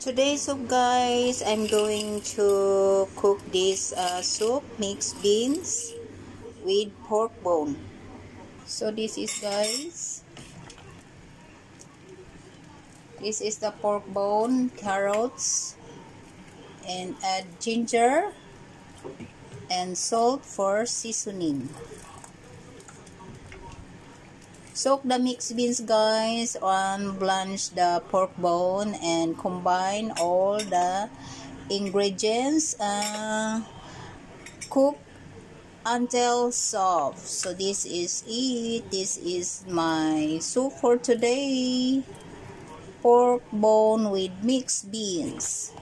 Today soup, guys, I'm going to cook this soup, mixed beans with pork bone. So this is, guys, this is the pork bone, carrots, and add ginger and salt for seasoning. Soak the mixed beans, guys, and blanch the pork bone and combine all the ingredients. Cook until soft. So this is it. This is my soup for today. Pork bone with mixed beans.